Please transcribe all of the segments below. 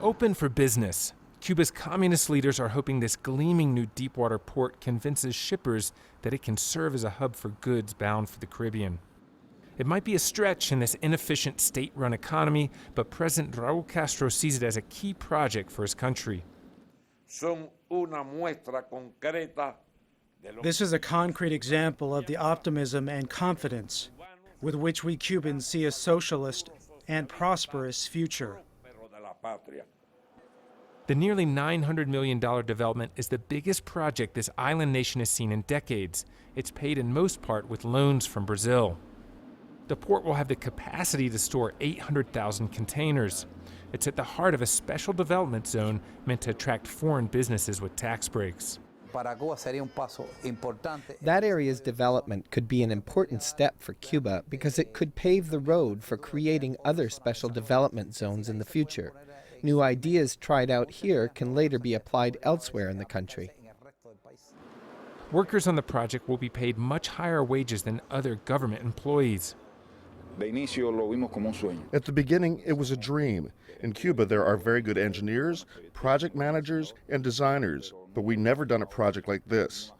Open for business. Cuba's communist leaders are hoping this gleaming new deepwater port convinces shippers that it can serve as a hub for goods bound for the Caribbean. It might be a stretch in this inefficient state-run economy, but President Raúl Castro sees it as a key project for his country. This is a concrete example of the optimism and confidence with which we Cubans see a socialist and prosperous future. The nearly $900 million development is the biggest project this island nation has seen in decades. It's paid in most part with loans from Brazil. The port will have the capacity to store 800,000 containers. It's at the heart of a special development zone meant to attract foreign businesses with tax breaks. That area's development could be an important step for Cuba because it could pave the road for creating other special development zones in the future. New ideas tried out here can later be applied elsewhere in the country. Workers on the project will be paid much higher wages than other government employees. At the beginning, it was a dream. In Cuba, there are very good engineers, project managers, and designers, but we've never done a project like this.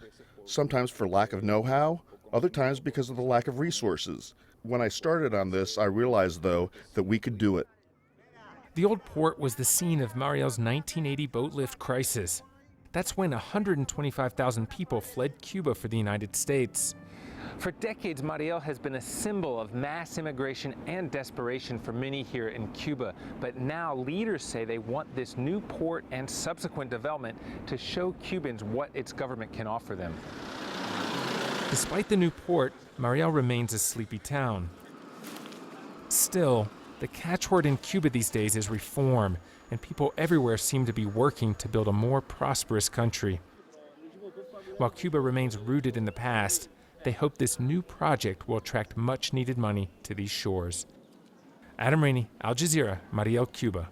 Sometimes for lack of know-how, other times because of the lack of resources. When I started on this, I realized, though, that we could do it. The old port was the scene of Mariel's 1980 boatlift crisis. That's when 125,000 people fled Cuba for the United States. For decades, Mariel has been a symbol of mass immigration and desperation for many here in Cuba. But now leaders say they want this new port and subsequent development to show Cubans what its government can offer them. Despite the new port, Mariel remains a sleepy town. Still, the catchword in Cuba these days is reform, and people everywhere seem to be working to build a more prosperous country. While Cuba remains rooted in the past, they hope this new project will attract much-needed money to these shores. Raney, Al Jazeera, Mariel, Cuba.